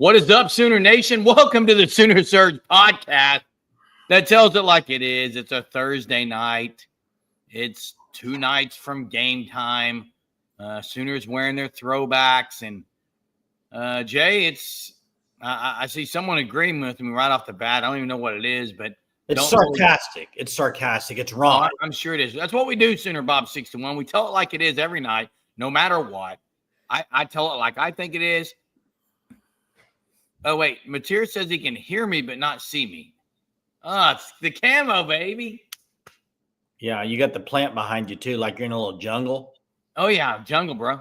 What is up, Sooner Nation? Welcome to the Sooner Surge podcast that tells it like it is. It's a Thursday night. It's 2 nights from game time. Sooners wearing their throwbacks. And, Jay, I see someone agreeing with me right off the bat. I don't even know what it is, but it's sarcastic. It's sarcastic. It's wrong. I'm sure it is. That's what we do, Sooner Bob 61. We tell it like it is every night, no matter what. I tell it like I think it is. Oh, wait. Mateer says he can hear me but not see me. Oh, it's the camo, baby. Yeah, you got the plant behind you, too, like you're in a little jungle. Oh, yeah, jungle, bro.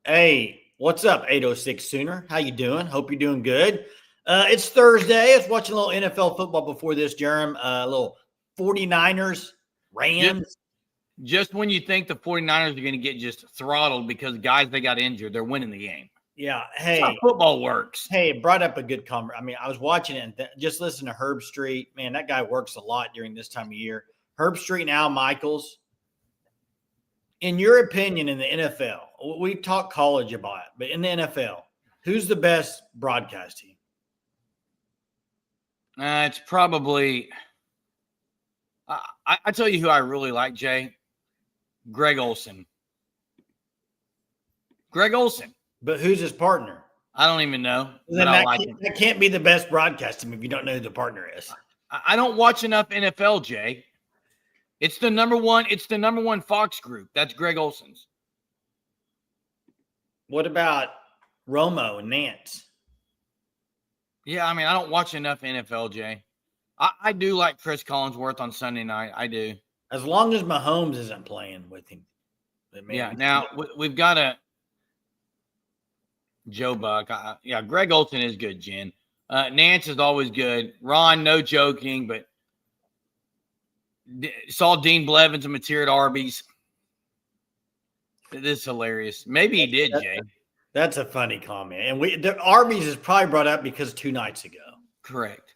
Hey, what's up, 806 Sooner? How you doing? Hope you're doing good. It's Thursday. Let's watch a little NFL football before this, Jerem. A little 49ers, Rams. Just when you think the 49ers are going to get just throttled because guys they got injured, they're winning the game. Yeah, hey. That's how football works. Hey, it brought up a good comment. I mean, I was watching it and just listen to Herb Street. Man, that guy works a lot during this time of year. Herb Street and Al Michaels. In your opinion, in the NFL, we talk college about it, but in the NFL, who's the best broadcast team? It's probably I tell you who I really like, Jay. Greg Olson. Greg Olson. But who's his partner? I don't even know. Then that can't be the best broadcast team if you don't know who the partner is. I don't watch enough NFL, Jay. It's the number one Fox group. That's Greg Olson's. What about Romo and Nance? Yeah, I mean, I don't watch enough NFL, Jay. I do like Chris Collinsworth on Sunday night. I do. As long as Mahomes isn't playing with him. Yeah, now we've got a Joe Buck. Yeah, Greg Olson is good, Jen. Nance is always good. Ron, no joking, but saw Dean Blevins and Mateer at Arby's. This is hilarious. Maybe he did, Jay. That's a funny comment. And the Arby's is probably brought up because 2 nights ago. Correct.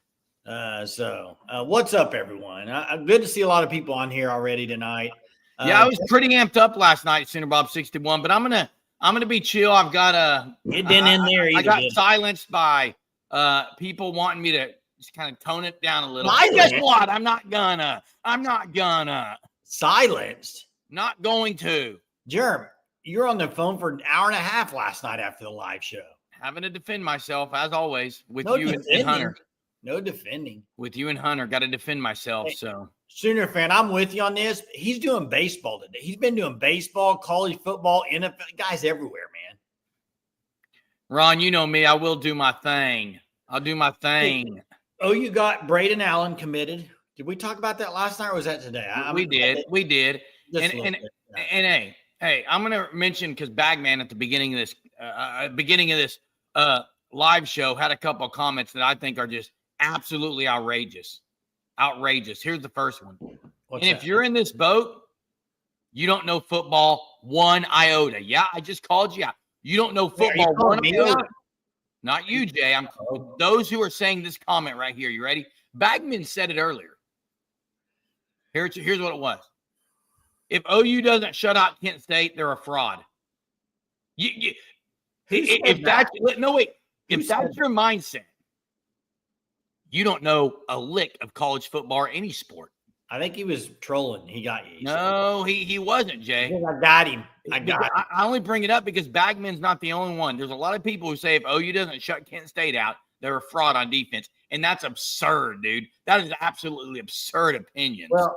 So what's up, everyone? Good to see a lot of people on here already tonight. Yeah, I was pretty amped up last night, Sooner Bob 61, but I'm gonna be chill. I've got it didn't in there either. I got silenced by people wanting me to just kind of tone it down a little. Guess what? I'm not gonna. Silenced? Not going to. Jeremy, you were on the phone for an hour and a half last night after the live show. Having to defend myself, as always, with No you defending. and Hunter. No defending. With you and Hunter, got to defend myself. Hey, so, Sooner fan, I'm with you on this. He's doing baseball today. He's been doing baseball, college football, NFL, guys everywhere, man. Ron, you know me. I will do my thing. I'll do my thing. Oh, you got Braden Allen committed. Did we talk about that last night or was that today? We did. And hey, I'm gonna mention because Bagman at the beginning of this live show had a couple of comments that I think are just absolutely outrageous. Here's the first one. If you're in this boat, you don't know football 1 iota. Yeah, I just called you out. You don't know football 1 iota. Not you, Jay. I'm those who are saying this comment right here. You ready? Bagman said it earlier. Here's what it was. If OU doesn't shut out Kent State, they're a fraud. If that's your mindset, you don't know a lick of college football or any sport. I think he was trolling. He got you. No, he wasn't, Jay. I got him. I only bring it up because Bagman's not the only one. There's a lot of people who say if OU doesn't shut Kent State out, they're a fraud on defense. And that's absurd, dude. That is absolutely absurd opinion. Well,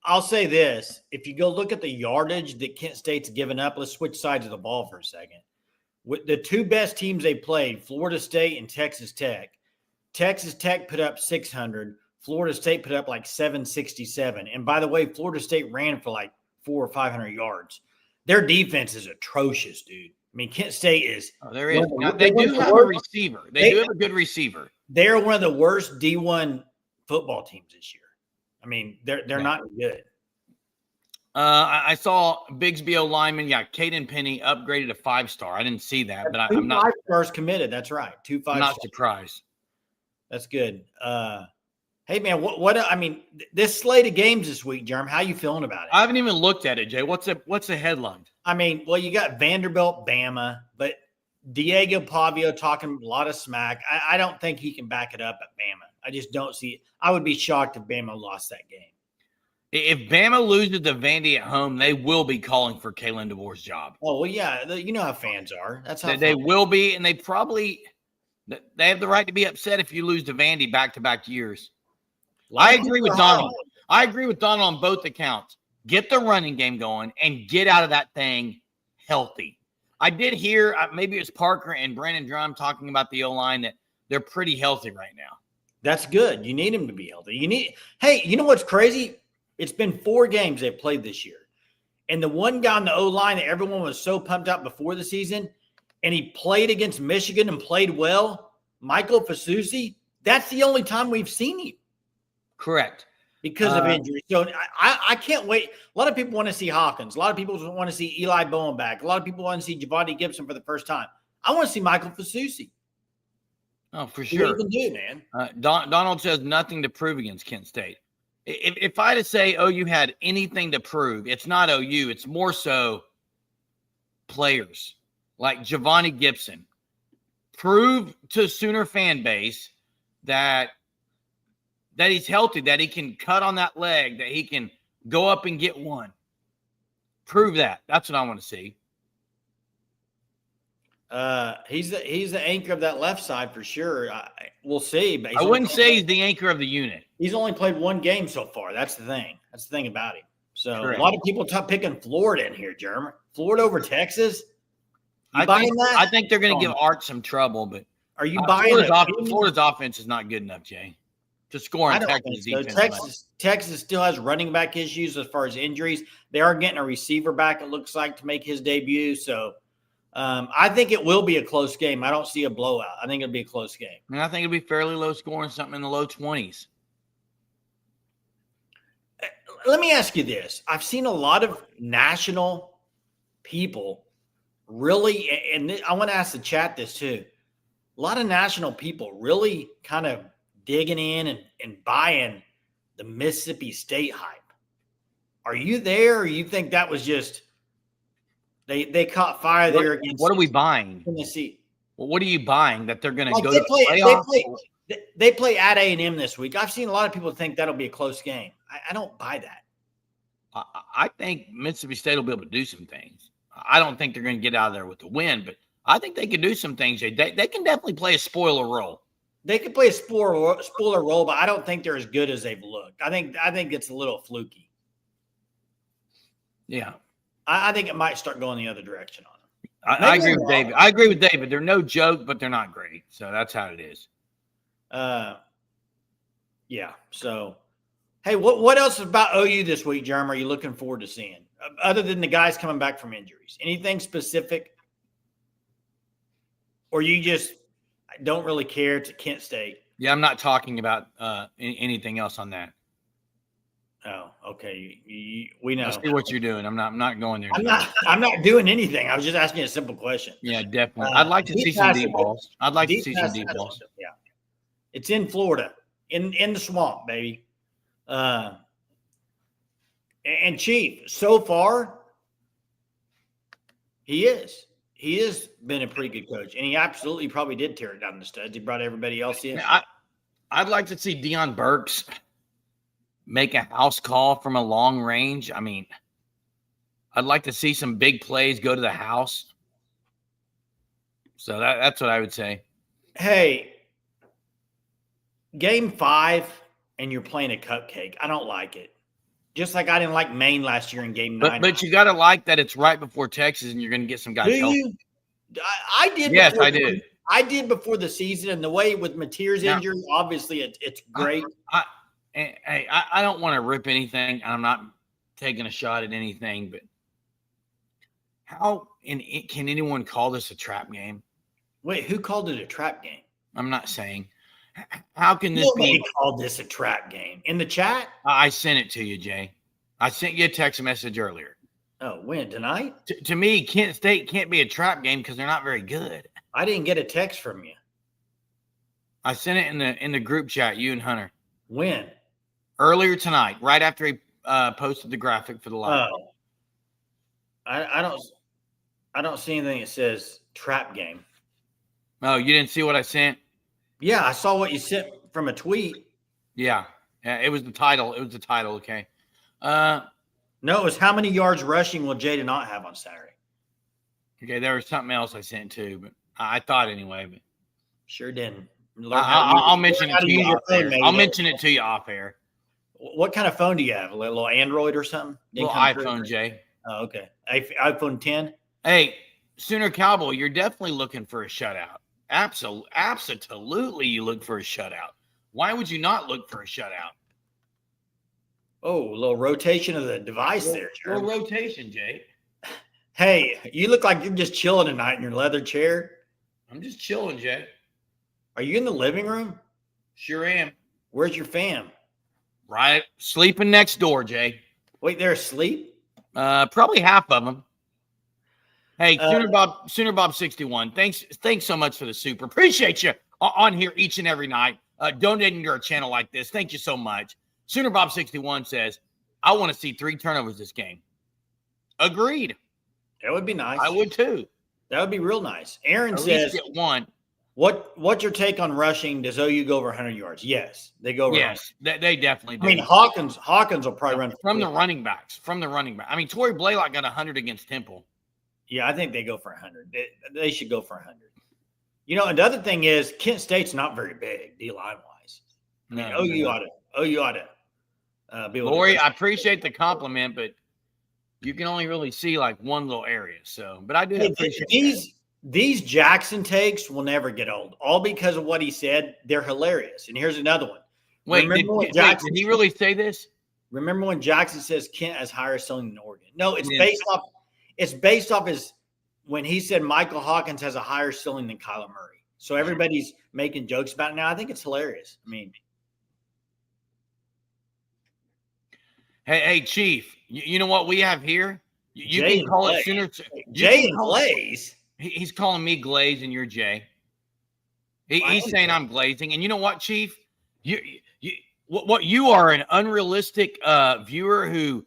I'll say this. If you go look at the yardage that Kent State's given up, let's switch sides of the ball for a second. With the 2 best teams they played, Florida State and Texas Tech. Texas Tech put up 600. Florida State put up like 767. And by the way, Florida State ran for like 400 or 500 yards. Their defense is atrocious, dude. I mean, Kent State is. Oh, there is. Now, they do have a receiver. They do have a good receiver. They're one of the worst D1 football teams this year. I mean, they're not good. I saw Bigsby O lineman. Yeah, Caden Penny upgraded to 5-star. I didn't see that, but I'm not 5-stars committed. That's right. 2 5-stars. I'm not surprised. That's good. Hey man, what? I mean, this slate of games this week, Jerm. How you feeling about it? I haven't even looked at it, Jay. What's the headline? I mean, well, you got Vanderbilt, Bama, but Diego Pavio talking a lot of smack. I don't think he can back it up at Bama. I just don't see it. I would be shocked if Bama lost that game. If Bama loses to Vandy at home, they will be calling for Kalen DeBoer's job. Oh, well, yeah. You know how fans are. That's how they will be, and they have the right to be upset if you lose to Vandy back-to-back years. I agree with Donald. I agree with Donald on both accounts. Get the running game going and get out of that thing healthy. I did hear, maybe it was Parker and Brandon Drum talking about the O-line, that they're pretty healthy right now. That's good. You need them to be healthy. Hey, you know what's crazy? It's been 4 games they've played this year. And the one guy on the O-line that everyone was so pumped up before the season, and he played against Michigan and played well, Michael Fasusi, that's the only time we've seen him. Correct. Because of injury. So I can't wait. A lot of people want to see Hawkins. A lot of people want to see Eli Bowen back. A lot of people want to see Javonte Gibson for the first time. I want to see Michael Fasusi. Oh, for sure. What he can do, man. Donald says nothing to prove against Kent State. If I had to say OU had anything to prove, it's not OU. It's more so players like Javonte Gibson. Prove to Sooner fan base that he's healthy, that he can cut on that leg, that he can go up and get one. Prove that. That's what I want to see. He's the anchor of that left side for sure. We'll see. But I wouldn't say he's the anchor of the unit. He's only played 1 game so far. That's the thing. That's the thing about him. So Correct. A lot of people picking Florida in here, Jeremy. Florida over Texas. I think they're going to give Art some trouble, but are you buying Florida's offense is not good enough, Jay, to score in Texas defense. Texas still has running back issues as far as injuries. They are getting a receiver back, it looks like, to make his debut. So I think it will be a close game. I don't see a blowout. I think it'll be a close game. And I think it'll be fairly low scoring, something in the low 20s. Let me ask you this. I've seen a lot of national people really, and I want to ask the chat this too. A lot of national people really kind of digging in and buying the Mississippi State hype. Are you there, or you think that was just they caught fire there against? What are we buying? Tennessee. Well, what are you buying? That they're going to go to the playoffs? They play at A&M this week. I've seen a lot of people think that'll be a close game. I don't buy that. I think Mississippi State will be able to do some things. I don't think they're going to get out of there with the win, but I think they can do some things. They can definitely play a spoiler role. They can play a spoiler role, but I don't think they're as good as they've looked. I think it's a little fluky. Yeah. I think it might start going the other direction on them. I agree with David. I agree with David. They're no joke, but they're not great. So that's how it is. Yeah. So, hey, what else about OU this week, Jeremy, are you looking forward to seeing? Other than the guys coming back from injuries. Anything specific? Or you just don't really care to Kent State? Yeah, I'm not talking about anything else on that. Oh, okay. We know. I see what you're doing. I'm not going there. I'm not doing anything. I was just asking you a simple question. Yeah, definitely. I'd like to see some deep balls. I'd like to see some deep balls. Yeah. It's in Florida, in the swamp, baby. And Chief, so far, he has been a pretty good coach, and he absolutely probably did tear it down the studs. He brought everybody else in. I'd like to see Deion Burks make a house call from a long range. I mean, I'd like to see some big plays go to the house. So that's what I would say. Hey, Game 5, and you're playing a cupcake. I don't like it. Just like I didn't like Maine last year in Game 9. But you got to like that it's right before Texas, and you're going to get some guys healthy. I did. Yes, I did. I did before the season, and the way with Mateer's injury, obviously it's great. I don't want to rip anything. I'm not taking a shot at anything, but how can anyone call this a trap game? Wait, who called it a trap game? I'm not saying. How can this be called this a trap game? In the chat? I sent it to you, Jay. I sent you a text message earlier. Oh, when? Tonight? To me, Kent State can't be a trap game because they're not very good. I didn't get a text from you. I sent it in the group chat, you and Hunter. When? Earlier tonight, right after he posted the graphic for the live. Oh. I don't see anything that says trap game. Oh, you didn't see what I sent? Yeah, I saw what you sent from a tweet. Yeah, it was the title. It was the title. Okay. No, it was how many yards rushing will Jada not have on Saturday? Okay, there was something else I sent too, but I thought anyway. But sure didn't. I'll mention it to you off air. I'll mention it to you off air. What kind of phone do you have? A little Android or something? Little iPhone, Jay. Oh, okay. iPhone 10. Hey, Sooner Cowboy, you're definitely looking for a shutout. Absolutely, you look for a shutout. Why would you not look for a shutout? Oh, a little rotation of the device there, Jerry. A little rotation, Jay. Hey, you look like you're just chilling tonight in your leather chair. I'm just chilling, Jay. Are you in the living room? Sure am. Where's your fam? Right, sleeping next door, Jay. Wait, they're asleep? Probably half of them. Hey, Sooner Bob 61. Thanks so much for the super. Appreciate you on here each and every night. Donating to our channel like this. Thank you so much. Sooner Bob 61 says, I want to see 3 turnovers this game. Agreed. That would be nice. I would too. That would be real nice. Aaron At says, least get one. What's your take on rushing? Does OU go over 100 yards? Yes, they go over. Yes, they definitely do. I mean, Hawkins will probably run from the running backs. From the running back. I mean, Torrey Blaylock got 100 against Temple. Yeah, I think they go for 100. They should go for 100. You know, and the other thing is Kent State's not very big D-line wise. I mean, OU ought to be able Lori, to. I appreciate the compliment, but you can only really see like one little area. So, but I do appreciate these Jackson takes will never get old, all because of what he said. They're hilarious. And here's another one. Wait, did he really say this? Remember when Jackson says Kent has higher ceiling than Oregon? No, it's based off. It's based off when he said Michael Hawkins has a higher ceiling than Kyler Murray. So everybody's making jokes about it now. I think it's hilarious. I mean, hey, Chief, you know what we have here? You can call it Sooner. Jay and Glaze. He's calling me Glaze, and you're Jay. He's saying I'm glazing, and you know what, Chief? What you are an unrealistic viewer who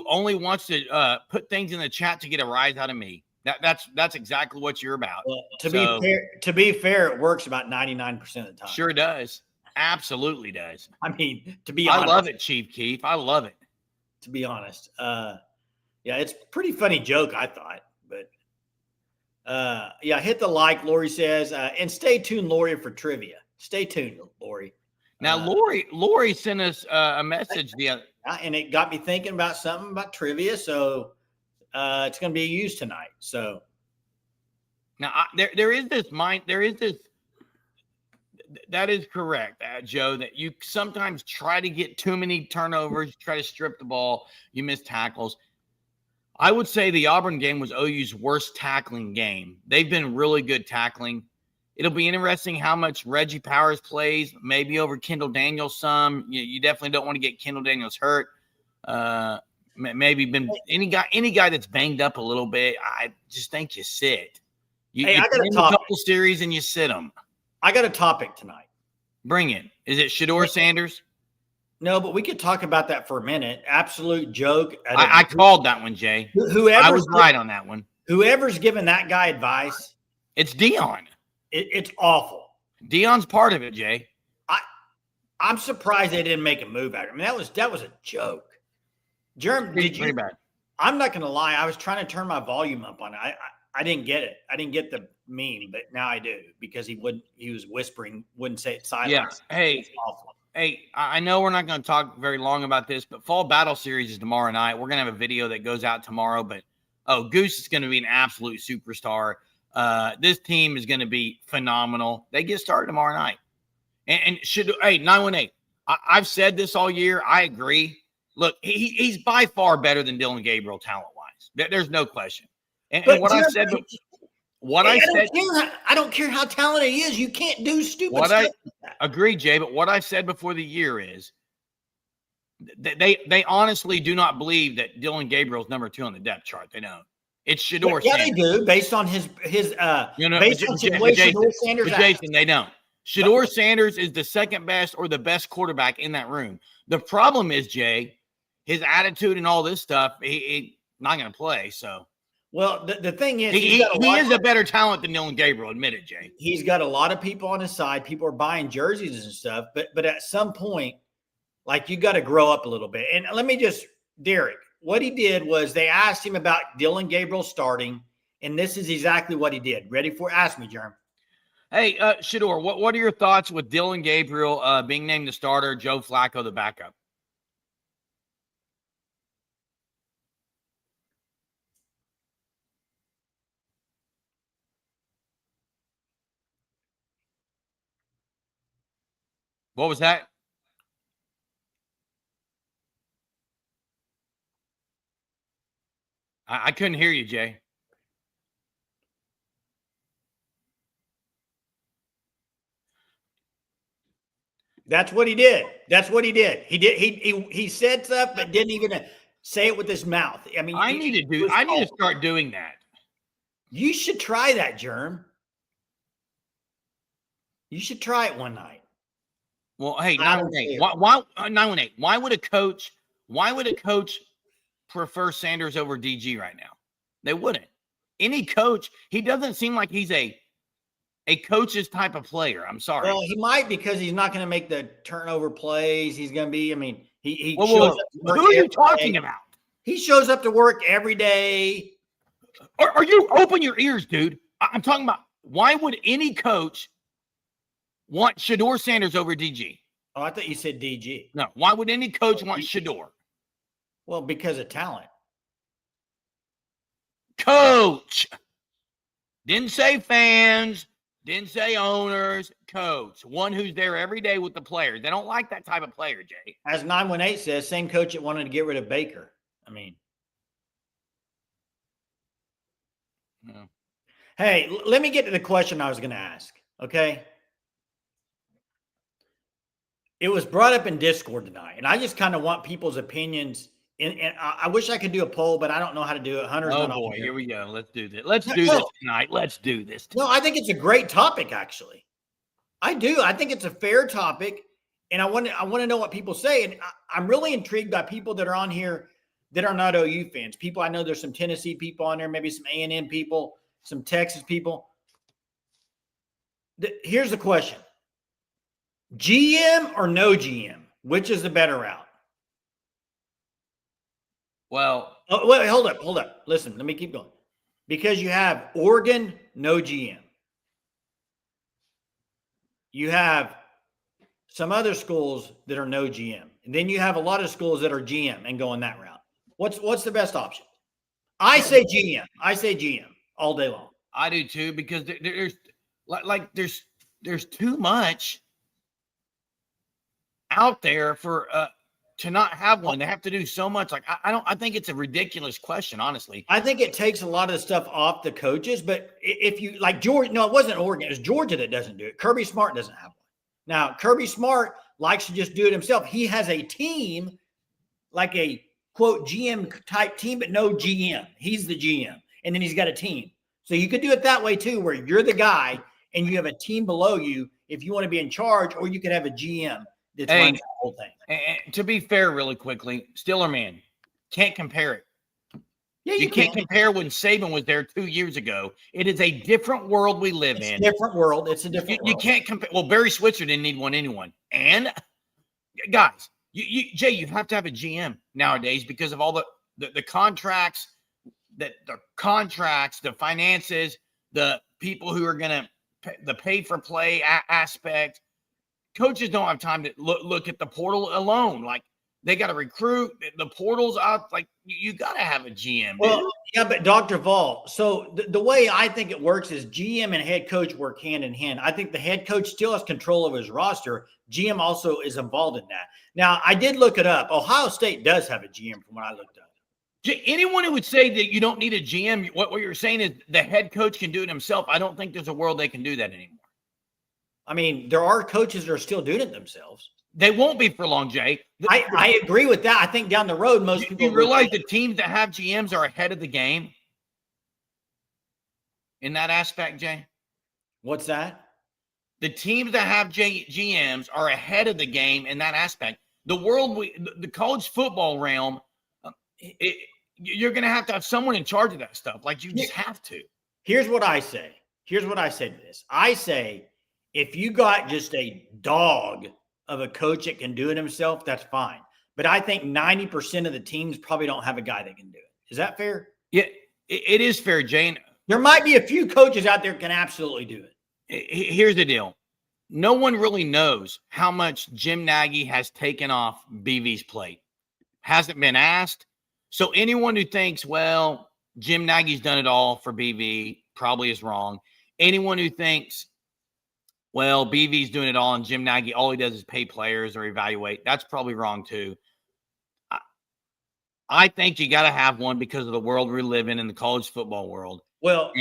only wants to put things in the chat to get a rise out of me. That's exactly what you're about. Well, to be fair, it works about 99% of the time. Sure does. Absolutely does. I mean, to be honest, I love it, Chief Keith. I love it. To be honest, yeah, it's a pretty funny joke, I thought. But yeah, hit the like, Lori says, and stay tuned, Lori, for trivia. Stay tuned, Lori. Now, Lori sent us a message the other, and it got me thinking about something about trivia. So it's going to be used tonight. So now there is this. That is correct, Joe, that you sometimes try to get too many turnovers, try to strip the ball, you miss tackles. I would say the Auburn game was OU's worst tackling game. They've been really good tackling. It'll be interesting how much Reggie Powers plays, maybe over Kendall Daniels some. You definitely don't want to get Kendall Daniels hurt. Maybe been any guy that's banged up a little bit, I just think you sit. You I got a couple series and you sit them. I got a topic tonight. Bring it. Is it Shedeur Sanders? No, but we could talk about that for a minute. Absolute joke. I called that one, Jay. I was right on that one. Whoever's giving that guy advice, it's Dion. It's awful. Dion's part of it, Jay. I'm surprised they didn't make a move out of it. I mean, that was a joke. Jeremy, pretty bad. I'm not going to lie. I was trying to turn my volume up on it. I didn't get it. I didn't get the meme, but now I do because he was whispering, wouldn't say it silent. Yeah. Hey, I know we're not going to talk very long about this, but Fall Battle Series is tomorrow night. We're going to have a video that goes out tomorrow, but Goose is going to be an absolute superstar. This team is going to be phenomenal. They get started tomorrow night. And 918. I've said this all year. I agree. Look, he's by far better than Dylan Gabriel talent-wise. There's no question. And what I said, I don't care how talented he is. You can't do stupid stuff. Agree, Jay. But what I said before the year is they honestly do not believe that Dylan Gabriel's number 2 on the depth chart. They don't. It's Shedeur Sanders. Yeah, they do, based on his based on Sanders. But Jason, they don't. Shedeur Sanders is the second best or the best quarterback in that room. The problem is, Jay, his attitude and all this stuff, he's not going to play. So, Well, the thing is, he is a better talent than Dylan Gabriel. Admit it, Jay. He's got a lot of people on his side. People are buying jerseys and stuff. But at some point, like, you got to grow up a little bit. And let me just, Derek, what he did was they asked him about Dylan Gabriel starting, and this is exactly what he did. Ready for it? Ask me, Jerm. Hey, Shador, what are your thoughts with Dylan Gabriel being named the starter, Joe Flacco the backup? What was that? I couldn't hear you, Jay. That's what he did. That's what he did. He said stuff, but didn't even say it with his mouth. I mean, I need to start doing that. You should try that, Germ. You should try it one night. Well, hey, 918. Why 918? Why would a coach prefer Sanders over DG right now? They wouldn't. Any coach, he doesn't seem like he's a coach's type of player. I'm sorry. Well, he might, because he's not going to make the turnover plays. He's going to be, I mean, he shows up to work. Who are you talking about? He shows up to work every day. Are you open your ears, dude? I'm talking about, why would any coach want Shador Sanders over DG? Oh, I thought you said DG. No. Why would any coach want Shador? Well, because of talent. Coach. Didn't say fans. Didn't say owners. Coach. One who's there every day with the players. They don't like that type of player, Jay. As 918 says, same coach that wanted to get rid of Baker. I mean. Yeah. Hey, let me get to the question I was going to ask, okay? It was brought up in Discord tonight, and I just kind of want people's opinions. And I wish I could do a poll, but I don't know how to do it. Hunter's oh, boy, here we go. Let's do this. Let's do this tonight. Let's do this tonight. No, I think it's a great topic, actually. I do. I think it's a fair topic, and I want to know what people say. And I'm really intrigued by people that are on here that are not OU fans. People, I know there's some Tennessee people on there, maybe some A&M people, some Texas people. Here's the question. GM or no GM? Which is the better route? Well, wait, hold up. Listen, let me keep going. Because you have Oregon, no GM. You have some other schools that are no GM. And then you have a lot of schools that are GM and going that route. What's the best option? I say GM. I say GM all day long. I do too, because there's too much out there for to not have one. They have to do so much. Like, I think it's a ridiculous question, honestly. I think it takes a lot of the stuff off the coaches, but if you like Georgia, no, it wasn't Oregon, it was Georgia that doesn't do it. Kirby Smart doesn't have one. Now, Kirby Smart likes to just do it himself. He has a team, like a quote GM type team, but no GM. He's the GM, and then he's got a team. So you could do it that way too, where you're the guy and you have a team below you if you want to be in charge, or you could have a GM that's running the whole thing. And to be fair, really quickly, Steeler man, can't compare it. Yeah, you can't compare when Saban was there 2 years ago. It is a different world we live in. It's a different world. It's a different world. You can't compare. Well, Barry Switzer didn't need anyone. And guys, Jay, you have to have a GM nowadays because of all the contracts, the finances, the people who are going to the pay for play aspect. Coaches don't have time to look at the portal alone. Like, they got to recruit. The portal's out. Like, you got to have a GM. Well, dude. Yeah, but Dr. Vol, so the way I think it works is GM and head coach work hand in hand. I think the head coach still has control of his roster. GM also is involved in that. Now, I did look it up. Ohio State does have a GM from what I looked up. Anyone who would say that you don't need a GM, what you're saying is the head coach can do it himself. I don't think there's a world they can do that anymore. I mean, there are coaches that are still doing it themselves. They won't be for long, Jay. I agree with that. I think down the road, most people realize the teams that have GMs are ahead of the game in that aspect, Jay. What's that? The teams that have GMs are ahead of the game in that aspect. The world, the college football realm, you're going to have someone in charge of that stuff. Like, you just have to. Here's what I say. Here's what I say to this. I say, if you got just a dog of a coach that can do it himself, that's fine. But I think 90% of the teams probably don't have a guy that can do it. Is that fair? Yeah, it is fair, Jane. There might be a few coaches out there that can absolutely do it. Here's the deal. No one really knows how much Jim Nagy has taken off BV's plate. Hasn't been asked. So anyone who thinks, well, Jim Nagy's done it all for BV probably is wrong. Anyone who thinks, well, BV's doing it all and Jim Nagy, all he does is pay players or evaluate, that's probably wrong too. I think you got to have one because of the world we live in the college football world. Well,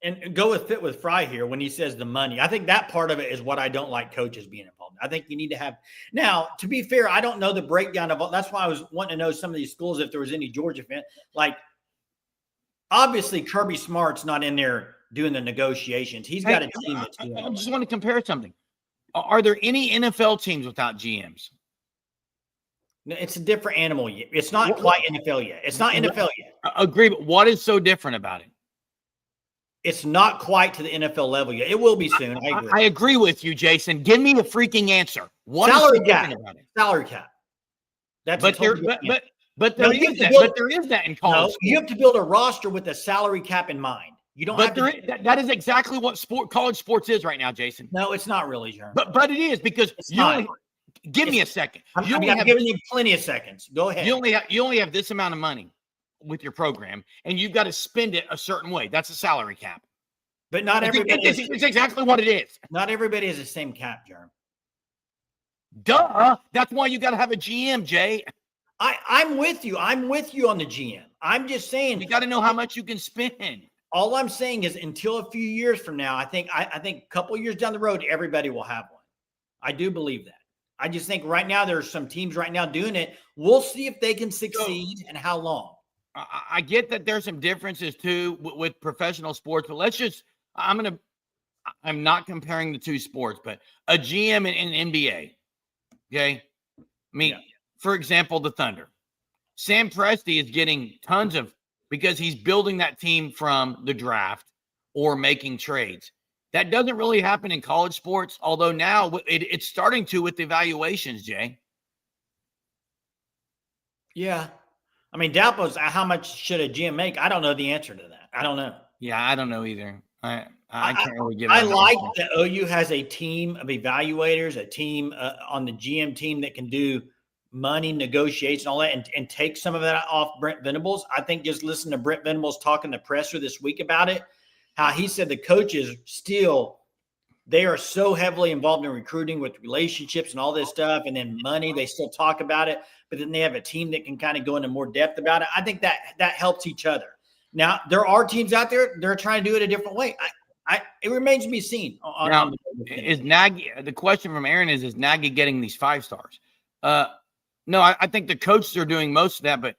and go with Fry here when he says the money. I think that part of it is what I don't like coaches being involved. I think you need to have – now, to be fair, I don't know the breakdown of – that's why I was wanting to know some of these schools if there was any Georgia fan. Like, obviously, Kirby Smart's not in there doing the negotiations. He's got a team that's doing it. I just want to compare something. Are there any NFL teams without GMs? No, it's a different animal. It's not quite NFL yet. It's not NFL yet. I agree, but what is so different about it? It's not quite to the NFL level yet. It will be soon. I agree with you, Jason. Give me a freaking answer. What salary is cap? About it? Salary cap. That's but there is that in college. No, you have to build a roster with a salary cap in mind. You don't have to. That is exactly what college sports is right now, Jason. No, it's not really, Jeremy. But it is because give me a second. I'm giving you plenty of seconds. Go ahead. You only have this amount of money with your program, and you've got to spend it a certain way. That's a salary cap. But not everybody. It's exactly what it is. Not everybody has the same cap, Jeremy. Duh. That's why you got to have a GM, Jay. I'm with you. I'm with you on the GM. I'm just saying you got to know how much you can spend. All I'm saying is until a few years from now, I think a couple of years down the road, everybody will have one. I do believe that. I just think right now there are some teams right now doing it. We'll see if they can succeed and how long. I get that there's some differences too with professional sports, but I'm not comparing the two sports, but a GM in NBA. Okay. I mean, for example, the Thunder. Sam Presti is getting tons of, because he's building that team from the draft or making trades. That doesn't really happen in college sports, although now it's starting to with the evaluations, Jay. Yeah. I mean, Dalpo's, how much should a GM make? I don't know the answer to that. I don't know. Yeah, I don't know either. I can't really get it. I like that OU has a team of evaluators, a team on the GM team that can do money negotiation, all that, and take some of that off Brent Venables. I think just listen to Brent Venables talking to presser this week about it, how he said the coaches still, they are so heavily involved in recruiting with relationships and all this stuff, and then money, they still talk about it, but then they have a team that can kind of go into more depth about it. I think that helps each other. Now, there are teams out there, they're trying to do it a different way. It remains to be seen. Is Nagy, the question from Aaron is Nagy getting these 5 stars? No, I think the coaches are doing most of that, but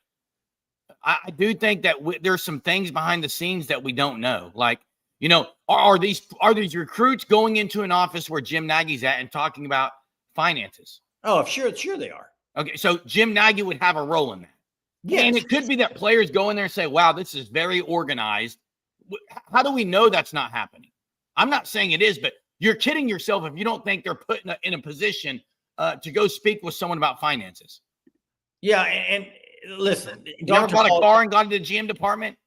I do think that there's some things behind the scenes that we don't know. Like, are these recruits going into an office where Jim Nagy's at and talking about finances? Oh, sure they are. Okay, so Jim Nagy would have a role in that. Yeah, and it could be that players go in there and say, wow, this is very organized. How do we know that's not happening? I'm not saying it is, but you're kidding yourself if you don't think they're put in a position to go speak with someone about finances. Yeah, and listen. You ever bought a car and got into the GM department?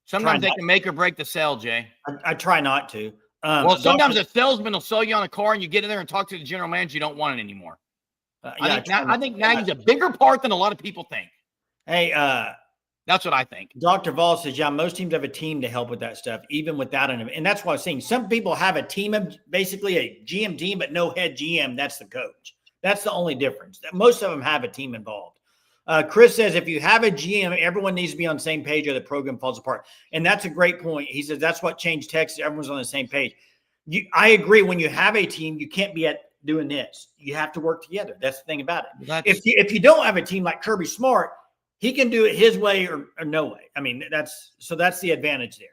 Sometimes they can make or break the sale, Jay. I try not to. Well, sometimes a salesman will sell you on a car and you get in there and talk to the general manager, you don't want it anymore. I think Nagy's a bigger part than a lot of people think. Hey, that's what I think. Dr. Vol says, yeah, most teams have a team to help with that stuff, even without an. And that's what I was saying. Some people have a team of basically a GM team, but no head GM. That's the coach. That's the only difference. Most of them have a team involved. Chris says, if you have a GM, everyone needs to be on the same page or the program falls apart. And that's a great point. He says that's what changed Texas. Everyone's on the same page. I agree. When you have a team, you can't be doing this. You have to work together. That's the thing about it. If you don't have a team like Kirby Smart, he can do it his way or no way. I mean, that's the advantage there.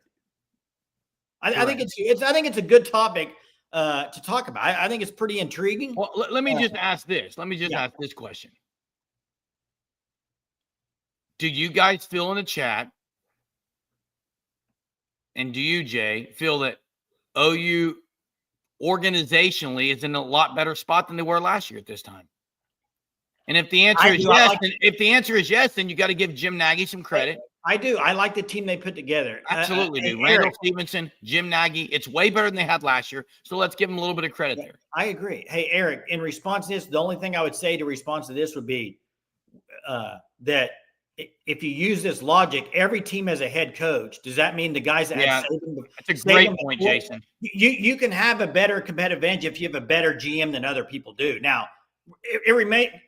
I think it's a good topic to talk about. I think it's pretty intriguing. Well, let me just ask this. Let me just ask this question. do you guys feel in the chat, and do you, Jay, feel that OU organizationally is in a lot better spot than they were last year at this time? And if the answer is yes, then you got to give Jim Nagy some credit. I do. I like the team they put together. Absolutely do. Randall Stevenson, Jim Nagy. It's way better than they had last year. So let's give them a little bit of credit there. I agree. Hey, Eric, in response to this, the only thing I would say to response to this would be that if you use this logic, every team has a head coach. Does that mean the guys that have that's a great point, Jason. You can have a better competitive advantage if you have a better GM than other people do. Now,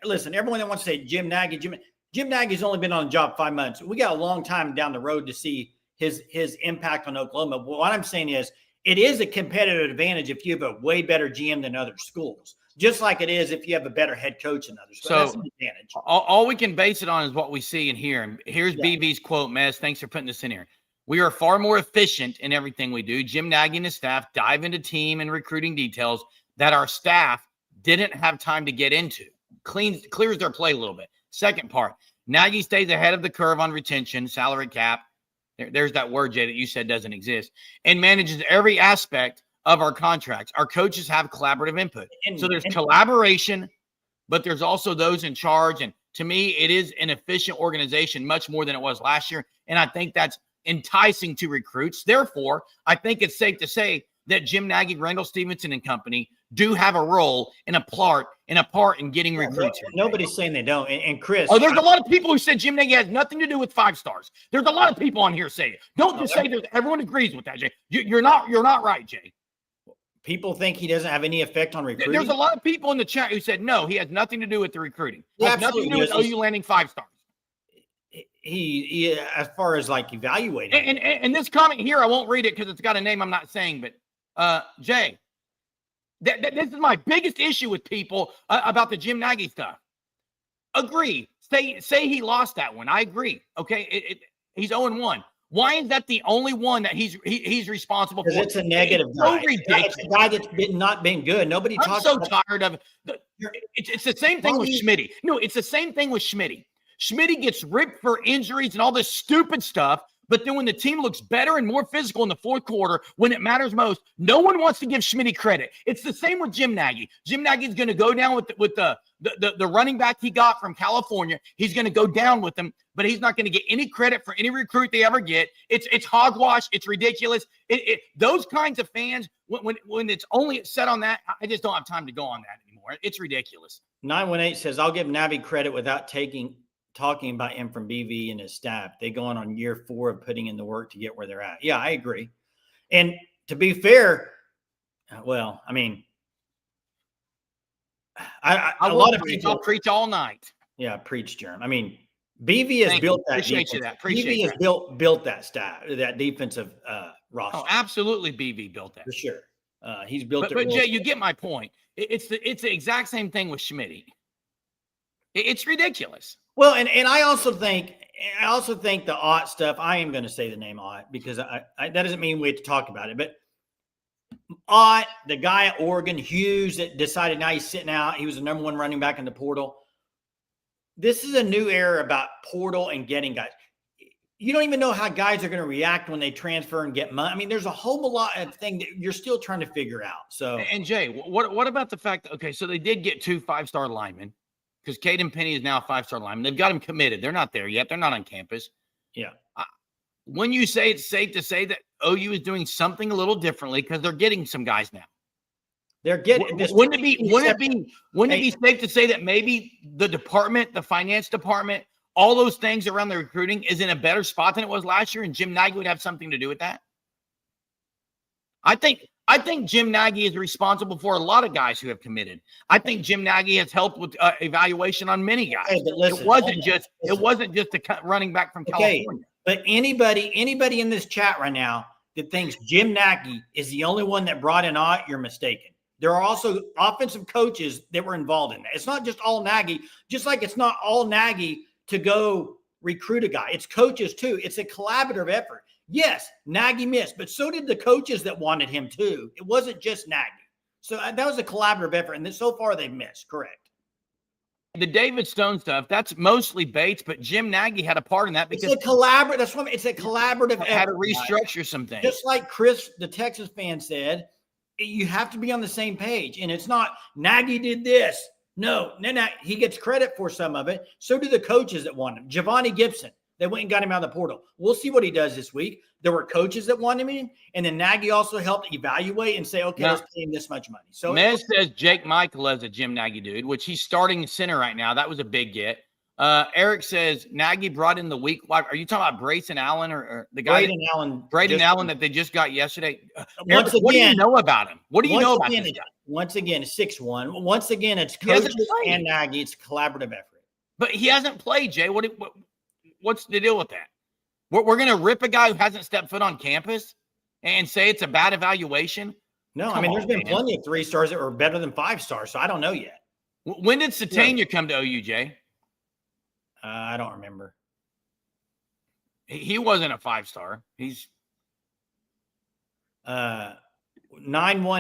listen, everyone that wants to say Jim Nagy's only been on the job 5 months. We got a long time down the road to see his impact on Oklahoma. But what I'm saying is it is a competitive advantage if you have a way better GM than other schools, just like it is if you have a better head coach than others. So that's an advantage. All we can base it on is what we see and hear. And here's BB's quote, Mez. Thanks for putting this in here. We are far more efficient in everything we do. Jim Nagy and his staff dive into team and recruiting details that our staff didn't have time to get into. Clears their play a little bit. Second part, Nagy stays ahead of the curve on retention, salary cap. There's that word, Jay, that you said doesn't exist, and manages every aspect of our contracts. Our coaches have collaborative input. So there's collaboration, but there's also those in charge. And to me, it is an efficient organization, much more than it was last year. And I think that's enticing to recruits. Therefore, I think it's safe to say that Jim Nagy, Randall Stevenson and company do have a role and a part in getting recruits. Nobody's saying they don't. And Chris. Oh, there's a lot of people who said Jim Nagy has nothing to do with 5 stars. There's a lot of people on here saying it. Don't just say that. Everyone agrees with that, Jay. You're not right, Jay. People think he doesn't have any effect on recruiting. There's a lot of people in the chat who said no, he has nothing to do with the recruiting. It has nothing to do with OU landing 5 stars. He as far as like evaluating. And this comment here, I won't read it because it's got a name I'm not saying, but Jay, this is my biggest issue with people about the Jim Nagy stuff. Agree. Say he lost that one. I agree. Okay, he's 0-1. Why is that the only one that he's responsible for? Because it's a negative guy. So ridiculous. It's a guy that's not been good. Nobody talks about it. I'm so tired of it. It's the same thing with Schmitty. No, it's the same thing with Schmitty. Schmitty gets ripped for injuries and all this stupid stuff. But then when the team looks better and more physical in the fourth quarter, when it matters most, no one wants to give Schmitty credit. It's the same with Jim Nagy. Jim Nagy's going to go down with the running back he got from California. He's going to go down with him, but he's not going to get any credit for any recruit they ever get. It's hogwash. It's ridiculous. Those kinds of fans, when it's only set on that, I just don't have time to go on that anymore. It's ridiculous. 918 says, I'll give Navi credit without talking about him from BV and his staff. They go on year 4 of putting in the work to get where they're at. Yeah, I agree. And to be fair, well, I mean, a lot of people I'll preach all night. Yeah, preach, Jerm. I mean, BV has built that. Appreciate you that. Appreciate BV has built that staff, that defensive roster. Oh, absolutely, BV built that for sure. He's built it. But Jay, you get my point. It's the exact same thing with Schmitty. It's ridiculous. Well, and I also think the Ott stuff. I am going to say the name Ott because I that doesn't mean we have to talk about it. But Ott, the guy at Oregon, Hughes, that decided now he's sitting out. He was the number 1 running back in the portal. This is a new era about portal and getting guys. You don't even know how guys are going to react when they transfer and get money. I mean, there's a whole lot of thing that you're still trying to figure out. So, and Jay, what about the fact that, okay, so they did get 2 5-star linemen. Because Caden Penny is now a 5-star lineman. They've got him committed. They're not there yet. They're not on campus. Yeah. When you say it's safe to say that OU is doing something a little differently because they're getting some guys now. They're getting this. Wouldn't it be safe to say that maybe the department, the finance department, all those things around the recruiting is in a better spot than it was last year, and Jim Nagy would have something to do with that? I think Jim Nagy is responsible for a lot of guys who have committed. I think Jim Nagy has helped with evaluation on many guys. Hey, but listen, it wasn't just a running back from California. But anybody in this chat right now that thinks Jim Nagy is the only one that brought in Ott, you're mistaken. There are also offensive coaches that were involved in that. It's not just all Nagy, just like it's not all Nagy to go recruit a guy. It's coaches too. It's a collaborative effort. Yes, Nagy missed, but so did the coaches that wanted him too. It wasn't just Nagy. So that was a collaborative effort, and so far they've missed. Correct. the David Stone stuff, that's mostly Bates, but Jim Nagy had a part in that because it's a collaborative. That's what it's a collaborative effort. Had to restructure some things. Just like Chris, the Texas fan, said, you have to be on the same page. And it's not Nagy did this. No, he gets credit for some of it. So do the coaches that want him. Giovanni Gibson, they went and got him out of the portal. We'll see what he does this week. There were coaches that wanted him, and then Nagy also helped evaluate and say, okay, let's pay him this much money. So Mez says Jake Michael as a Jim Nagy dude, which he's starting center right now. That was a big get. Eric says Nagy brought in the week. Are you talking about Brayson Allen or the guy? Braden Allen that they just got yesterday. Eric, what do you know about him? What do you know about this guy? Once again, 6'1". Once again, it's coaches and Nagy. It's a collaborative effort. But he hasn't played, Jay. What's the deal with that? We're going to rip a guy who hasn't stepped foot on campus and say it's a bad evaluation? No, there's been plenty of 3 stars that were better than 5 stars, so I don't know yet. When did Satania come to OU, Jay? I don't remember. He wasn't a 5-star. He's 9-1.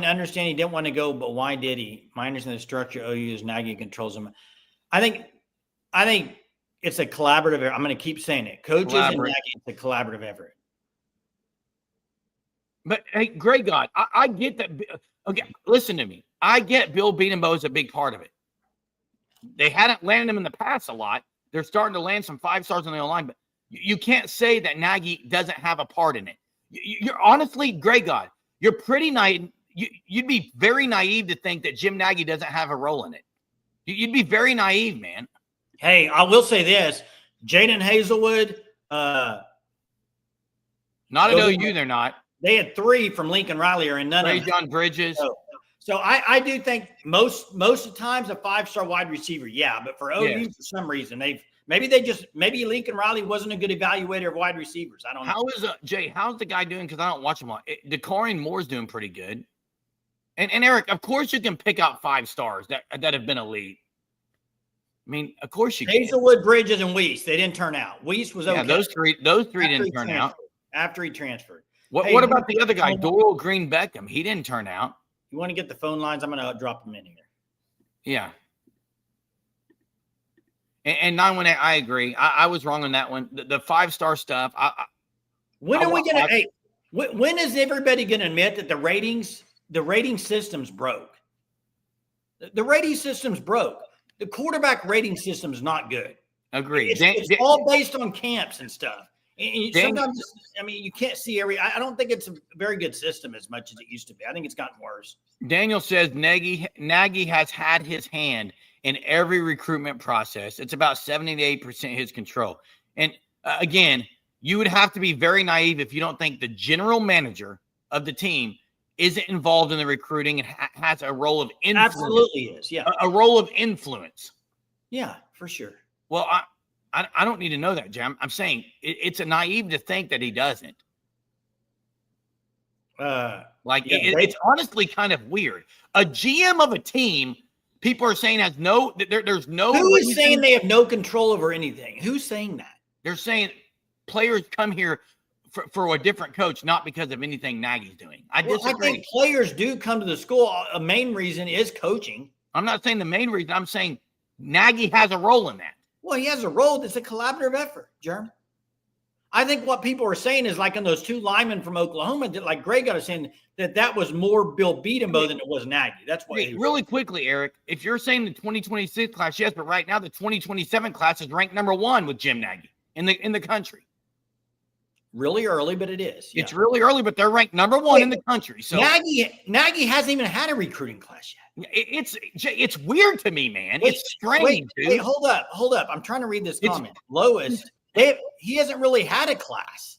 Understand he didn't want to go, but why did he? My understanding of the structure OU is Nagy controls him. I think it's a collaborative effort. I'm going to keep saying it. Coaches and Nagy, it's a collaborative effort. But hey, great God, I get that. Okay, listen to me. I get Bill Beatenbow is a big part of it. They hadn't landed him in the past a lot. They're starting to land some 5-stars on the line, but you can't say that Nagy doesn't have a part in it. You're honestly, great God, you're pretty naive. You'd be very naive to think that Jim Nagy doesn't have a role in it. You'd be very naive, man. Hey, I will say this. Jaden Hazelwood. Not at OU, they're not. They had 3 from Lincoln Riley or in none Ray of John Bridges. So I do think most of the times a 5-star wide receiver, yeah. But for OU, for some reason, maybe Lincoln Riley wasn't a good evaluator of wide receivers. I don't know. How's the guy doing? Because I don't watch him a lot. Decorian Moore's doing pretty good. And Eric, of course you can pick out 5 stars that have been elite. I mean, of course you can. Hazelwood, Bridges, and Weiss. They didn't turn out. Weiss was okay. Yeah, those three didn't turn out. After he transferred. What about the other guy, Doyle Green Beckham? He didn't turn out. You want to get the phone lines? I'm going to drop them in here. Yeah. And 918, I agree. I was wrong on that one. The 5-star stuff. When are we going to? Hey, when is everybody going to admit that the rating system's broke? The rating system's broke. The quarterback rating system is not good. Agreed. It's all based on camps and stuff. And sometimes, you can't see I don't think it's a very good system as much as it used to be. I think it's gotten worse. Daniel says Nagy has had his hand in every recruitment process. It's about 70 to 8% his control. And again, you would have to be very naive if you don't think the general manager of the team isn't involved in the recruiting and has a role of influence. Absolutely is, yeah. A role of influence. Yeah, for sure. Well, I don't need to know that, Jim. I'm saying it's a naive to think that he doesn't. It's honestly kind of weird. A GM of a team, people are saying there's no. Who is saying they have no control over anything? Who's saying that? They're saying players come here for a different coach, not because of anything Nagy's doing. I disagree. I think players do come to the school. A main reason is coaching. I'm not saying the main reason. I'm saying Nagy has a role in that. Well, he has a role. It's a collaborative effort, Jeremy. I think what people are saying is like in those 2 linemen from Oklahoma, like Greg got us saying that was more Bill Beatenbow than it was Nagy. That's what. Really quickly, Eric, if you're saying the 2026 class, yes, but right now the 2027 class is ranked number 1 with Jim Nagy in the country. Really early, but it is. Yeah. It's really early, but they're ranked number 1 in the country. So Nagy hasn't even had a recruiting class yet. It's weird to me, man. It's strange, dude. Wait, hold up. I'm trying to read this comment. Lowest, he hasn't really had a class.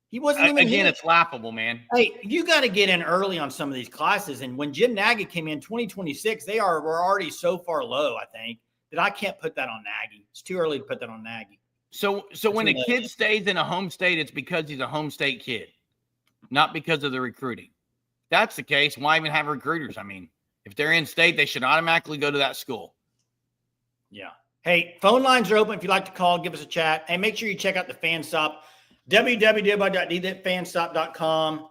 He wasn't even again. It's laughable, man. Hey, you got to get in early on some of these classes. And when Jim Nagy came in 2026, were already so far low, I think, that I can't put that on Nagy. It's too early to put that on Nagy. So when a kid stays in a home state, it's because he's a home state kid, not because of the recruiting. If that's the case, why even have recruiters? I mean, if they're in state, they should automatically go to that school. Yeah. Hey, phone lines are open. If you'd like to call, give us a chat. Hey, make sure you check out the fan stop, www.dthatfanstop.com.